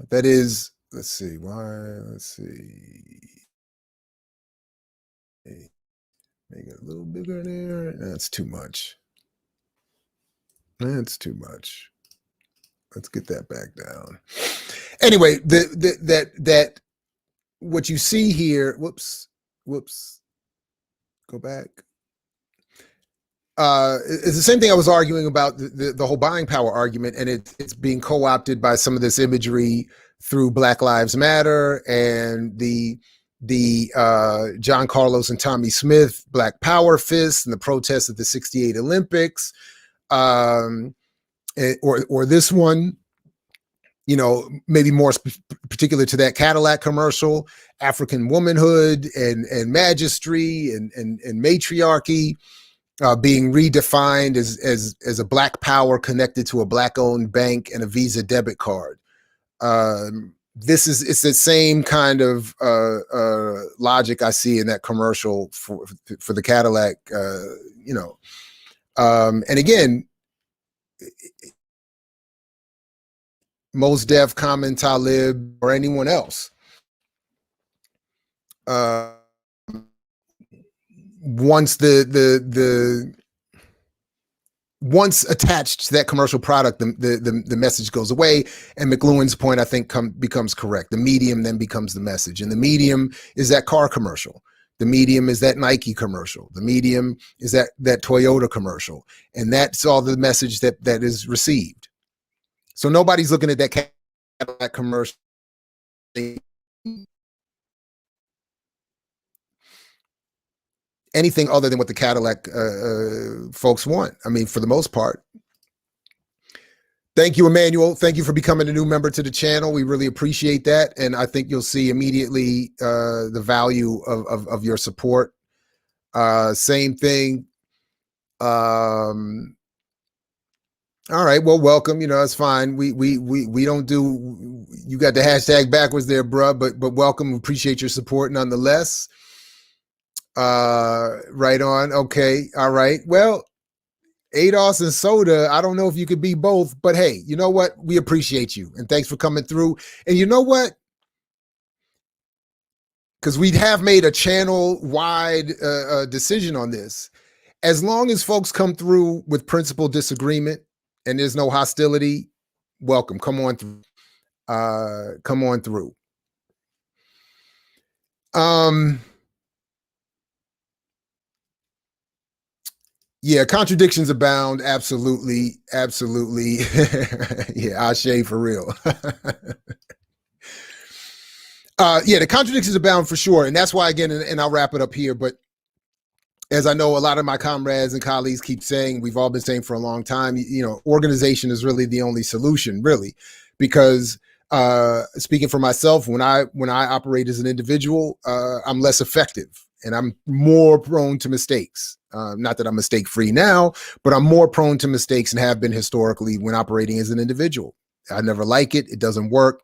That is, let's see, let's see. Make it a little bigger there. That's too much. That's too much. Let's get that back down. Anyway, that what you see here, whoops, go back. It's the same thing I was arguing about the whole buying power argument, and it's being co-opted by some of this imagery through Black Lives Matter and the John Carlos and Tommy Smith Black Power Fist and the protests at the '68 Olympics, or this one, you know, maybe more particular to that Cadillac commercial, African womanhood and magistry and matriarchy. Being redefined as a Black power connected to a Black-owned bank and a Visa debit card. It's the same kind of logic I see in that commercial for the Cadillac. You know, and again, Mos Def, Common, Talib, or anyone else. Once once attached to that commercial product, the message goes away. And McLuhan's point, I think, becomes correct. The medium then becomes the message. And the medium is that car commercial. The medium is that Nike commercial. The medium is that Toyota commercial. And that's all the message that is received. So nobody's looking at that commercial anything other than what the Cadillac folks want. I mean, for the most part. Thank you, Emmanuel. Thank you for becoming a new member to the channel. We really appreciate that. And I think you'll see immediately the value of your support. Same thing. All right, well, welcome. You know, that's fine. We don't do, you got the hashtag backwards there, bruh, but welcome. We appreciate your support nonetheless. Right on. Okay. All right. Well, ADOS and soda, I don't know if you could be both, but hey, you know what? We appreciate you. And thanks for coming through. And you know what? Because we have made a channel-wide decision on this. As long as folks come through with principled disagreement and there's no hostility, welcome. Come on through. Come on through. Yeah, contradictions abound. Absolutely. Absolutely. Yeah, Ashe for real. Yeah, the contradictions abound for sure. And that's why, again, and I'll wrap it up here, but as I know a lot of my comrades and colleagues keep saying, we've all been saying for a long time, you know, organization is really the only solution, really, because speaking for myself, when I operate as an individual, I'm less effective and I'm more prone to mistakes. Not that I'm mistake free now, but I'm more prone to mistakes and have been historically when operating as an individual. I never like it. It doesn't work.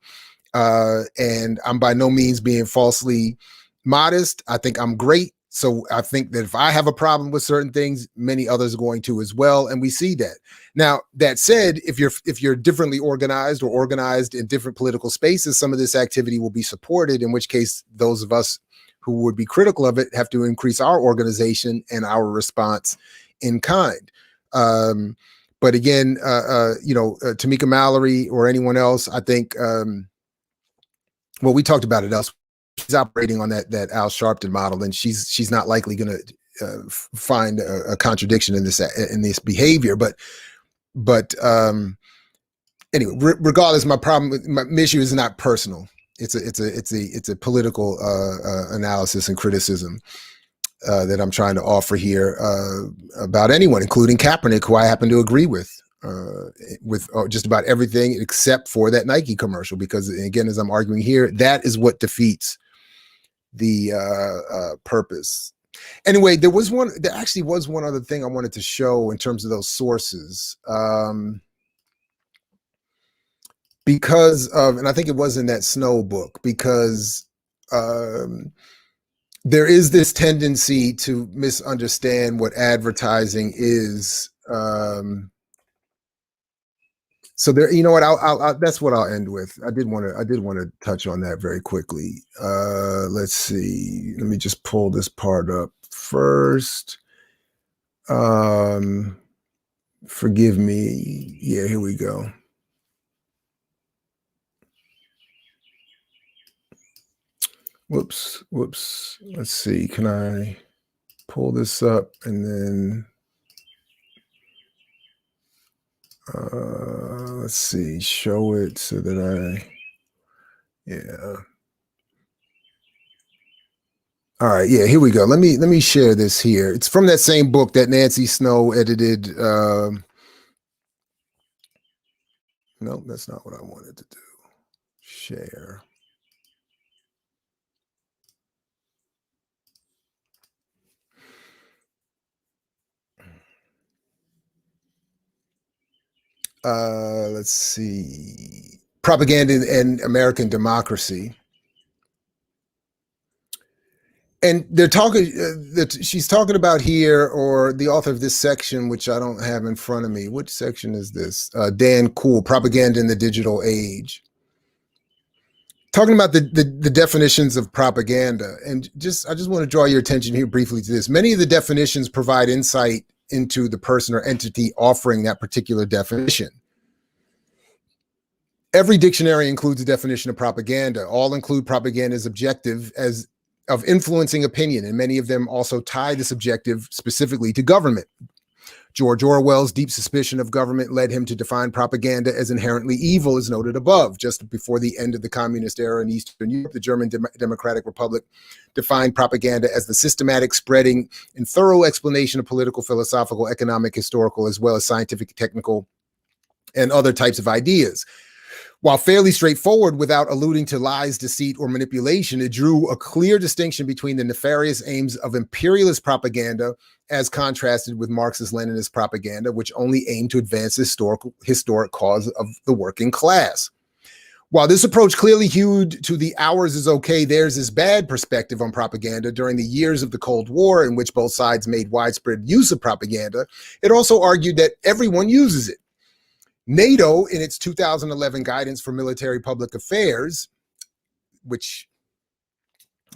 And I'm by no means being falsely modest. I think I'm great. So I think that if I have a problem with certain things, many others are going to as well. And we see that. Now, that said, if you're differently organized or organized in different political spaces, some of this activity will be supported, in which case those of us who would be critical of it have to increase our organization and our response in kind. But again, Tamika Mallory or anyone else, I think, well, we talked about it else. She's operating on that Al Sharpton model, and she's not likely going to find a contradiction in this behavior. But anyway, regardless, my issue is not personal. It's a political analysis and criticism that I'm trying to offer here about anyone, including Kaepernick, who I happen to agree with just about everything except for that Nike commercial, because again, as I'm arguing here, that is what defeats the purpose. Anyway, there actually was one other thing I wanted to show in terms of those sources. Because of, and I think it was in that Snow book, because there is this tendency to misunderstand what advertising is. So there, you know what? I'll that's what I'll end with. I did want to touch on that very quickly. Let's see. Let me just pull this part up first. Forgive me. Yeah, here we go. Whoops. Let's see. Can I pull this up and then let's see, show it so that yeah. All right, yeah, here we go. Let me share this here. It's from that same book that Nancy Snow edited. No, that's not what I wanted to do. Share. Let's see. Propaganda and American Democracy. And they're talking that she's talking about here, or the author of this section, which I don't have in front of me. Which section is this? Dan Kuhl, Propaganda in the Digital Age. Talking about the definitions of propaganda. And I just want to draw your attention here briefly to this. Many of the definitions provide insight into the person or entity offering that particular definition. Every dictionary includes a definition of propaganda. All include propaganda's objective of influencing opinion, and many of them also tie this objective specifically to government. George Orwell's deep suspicion of government led him to define propaganda as inherently evil, as noted above. Just before the end of the communist era in Eastern Europe, the German Democratic Republic defined propaganda as the systematic spreading and thorough explanation of political, philosophical, economic, historical, as well as scientific, technical, and other types of ideas. While fairly straightforward without alluding to lies, deceit, or manipulation, it drew a clear distinction between the nefarious aims of imperialist propaganda as contrasted with Marxist-Leninist propaganda, which only aimed to advance the historic cause of the working class. While this approach clearly hewed to the ours is okay, theirs is bad perspective on propaganda during the years of the Cold War, in which both sides made widespread use of propaganda, it also argued that everyone uses it. NATO, in its 2011 Guidance for Military Public Affairs, which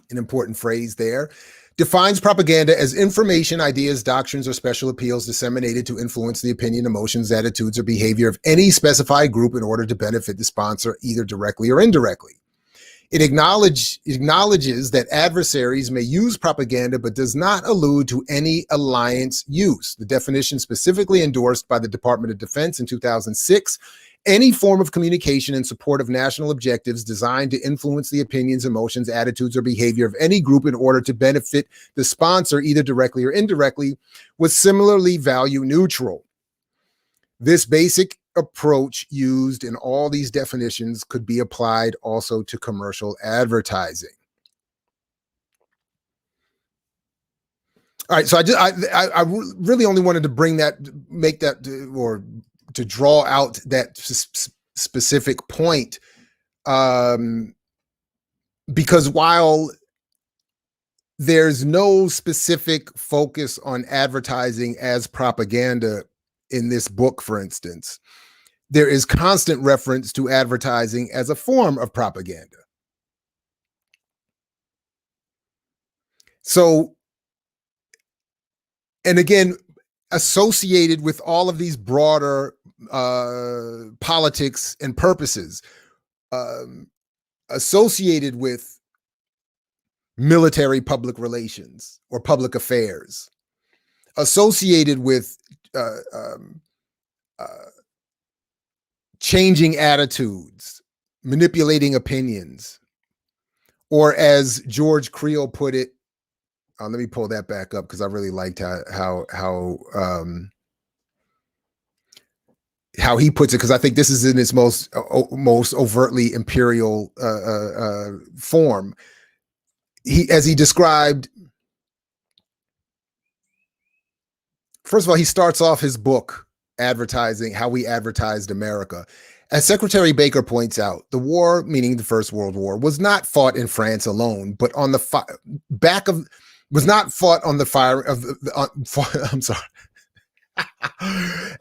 an important phrase there, defines propaganda as information, ideas, doctrines, or special appeals disseminated to influence the opinion, emotions, attitudes, or behavior of any specified group in order to benefit the sponsor, either directly or indirectly. It acknowledges that adversaries may use propaganda, but does not allude to any alliance use. The definition specifically endorsed by the Department of Defense in 2006, any form of communication in support of national objectives designed to influence the opinions, emotions, attitudes, or behavior of any group in order to benefit the sponsor, either directly or indirectly, was similarly value neutral. This basic approach used in all these definitions could be applied also to commercial advertising. All right, so I really only wanted to make that, or to draw out that specific point, because while there's no specific focus on advertising as propaganda in this book, for instance, there is constant reference to advertising as a form of propaganda. So, and again, associated with all of these broader politics and purposes, associated with military public relations or public affairs, associated with changing attitudes, manipulating opinions, or as George Creel put it, let me pull that back up because I really liked how he puts it, because I think this is in its most overtly imperial form. As he described, first of all, he starts off his book advertising how we advertised America. As Secretary Baker points out, the war, meaning the First World War, was not fought in France alone, but on the back of, was not fought on the fire of, I'm sorry.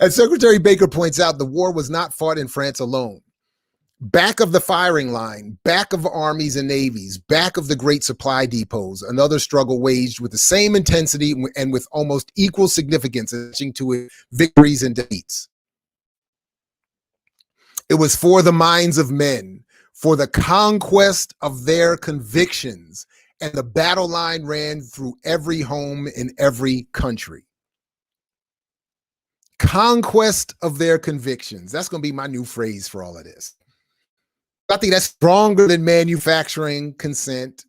As Secretary Baker points out, the war was not fought in France alone. Back of the firing line, back of armies and navies, back of the great supply depots, another struggle waged with the same intensity and with almost equal significance, to it victories and defeats. It was for the minds of men, for the conquest of their convictions, and the battle line ran through every home in every country. Conquest of their convictions. That's going to be my new phrase for all of this. I think that's stronger than manufacturing consent.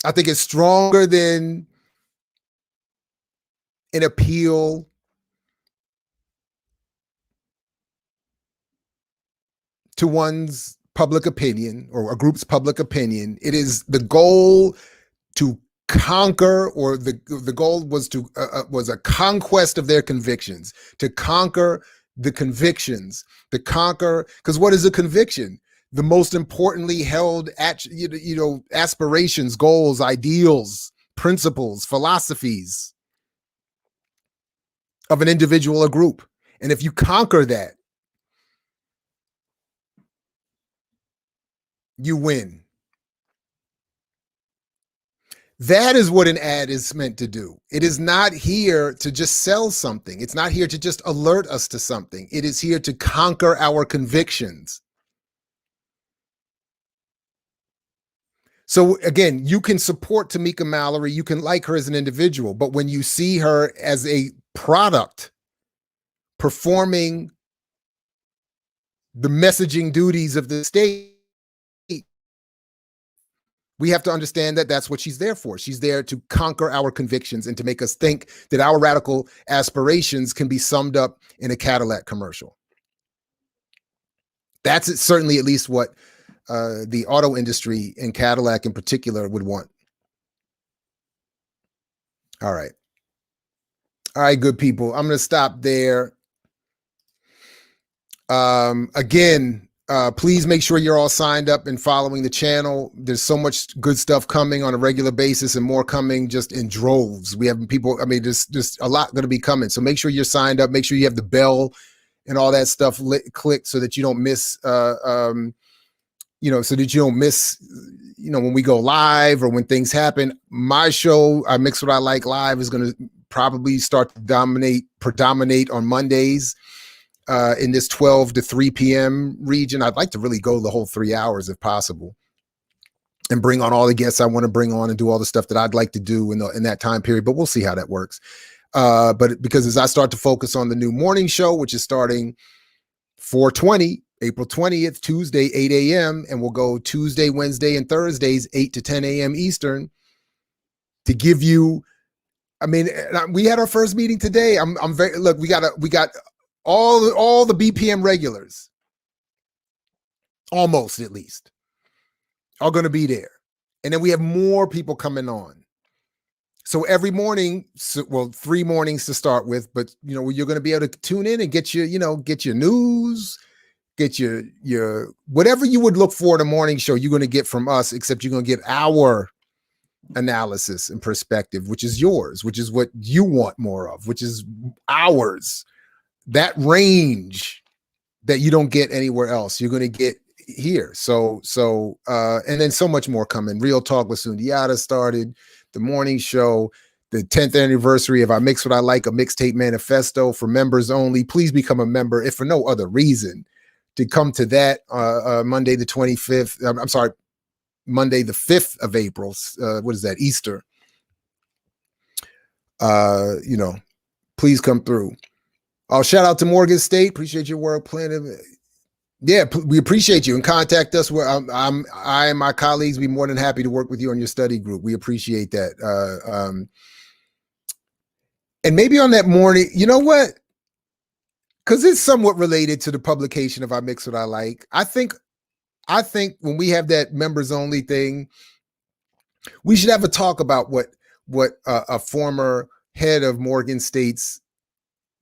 I think it's stronger than an appeal to one's public opinion or a group's public opinion. It is the goal to conquer, or the goal was to was a conquest of their convictions, to conquer the convictions, to conquer, because what is a conviction? The most importantly held aspirations, goals, ideals, principles, philosophies of an individual or group. And if you conquer that, you win. That is what an ad is meant to do. It is not here to just sell something. It's not here to just alert us to something. It is here to conquer our convictions. So again, you can support Tamika Mallory, you can like her as an individual, but when you see her as a product performing the messaging duties of the state, we have to understand that that's what she's there for. She's there to conquer our convictions and to make us think that our radical aspirations can be summed up in a Cadillac commercial. That's certainly at least what the auto industry and Cadillac in particular would want. All right. All right, good people. I'm going to stop there. Again, please make sure you're all signed up and following the channel. There's so much good stuff coming on a regular basis and more coming just in droves. We have people, I mean, there's just a lot going to be coming. So make sure you're signed up. Make sure you have the bell and all that stuff clicked so that you don't miss, so that you don't miss, when we go live or when things happen. My show, I Mix What I Like Live, is going to probably start to predominate on Mondays. In this 12 to 3 p.m. region. I'd like to really go the whole 3 hours if possible and bring on all the guests I want to bring on and do all the stuff that I'd like to do in that time period, but we'll see how that works. But because as I start to focus on the new morning show, which is starting 4/20, April 20th, Tuesday, 8 a.m., and we'll go Tuesday, Wednesday, and Thursdays, 8 to 10 a.m. Eastern, to give you, we had our first meeting today. We got all the BPM regulars, almost at least, are going to be there. And then we have more people coming on. So every morning, 3 mornings to start with, but you're going to be able to tune in and get your news, get your whatever you would look for in a morning show, you're going to get from us, except you're going to get our analysis and perspective, which is yours, which is what you want more of, which is ours. That range that you don't get anywhere else, you're going to get here. So, and then so much more coming. Real Talk with Sundiata started, the morning show, the 10th anniversary of I Mix What I Like, a mixtape manifesto for members only. Please become a member, if for no other reason, to come to that Monday the 25th. I'm sorry, Monday the 5th of April. What is that? Easter. You know, please come through. Oh, shout out to Morgan State. Appreciate your work planning. Yeah, we appreciate you, and contact us. Where I and my colleagues be more than happy to work with you on your study group. We appreciate that. And maybe on that morning, you know what? Because it's somewhat related to the publication of I Mix What I Like. I think when we have that members only thing, we should have a talk about what a former head of Morgan State's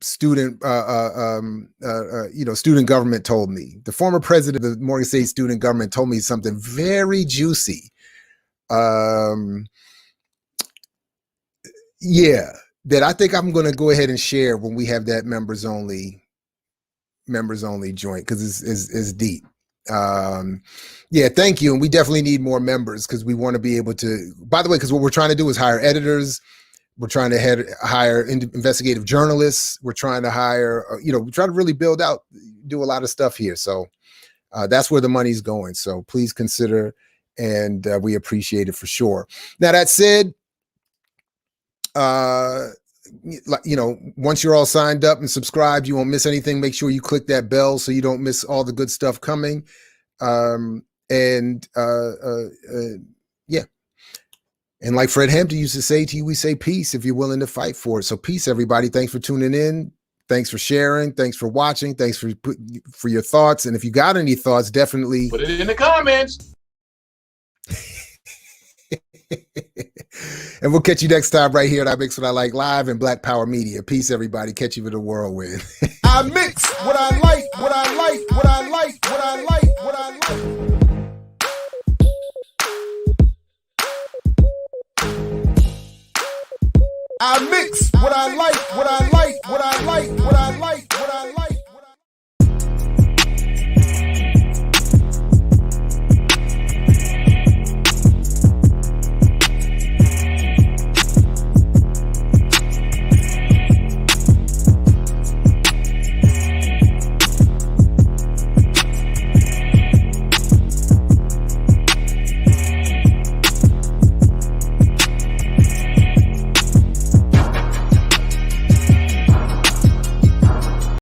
student student government told me. The former president of the Morgan State student government told me something very juicy. Yeah, that I think I'm going to go ahead and share when we have that members only joint, because it's deep. Yeah, thank you. And we definitely need more members, because we want to be able to, by the way, because what we're trying to do is hire editors. We're trying to hire investigative journalists. We're trying to hire, we're trying to really build out, do a lot of stuff here. So that's where the money's going. So please consider, and we appreciate it for sure. Now, that said, once you're all signed up and subscribed, you won't miss anything. Make sure you click that bell so you don't miss all the good stuff coming. Yeah. And like Fred Hampton used to say to you, we say peace if you're willing to fight for it. So peace, everybody. Thanks for tuning in. Thanks for sharing. Thanks for watching. Thanks for your thoughts. And if you got any thoughts, definitely put it in the comments. And we'll catch you next time right here at I Mix What I Like Live and Black Power Media. Peace, everybody. Catch you for the whirlwind. I mix what I like, what I like, what I like, what I like, what I like. I mix what I like.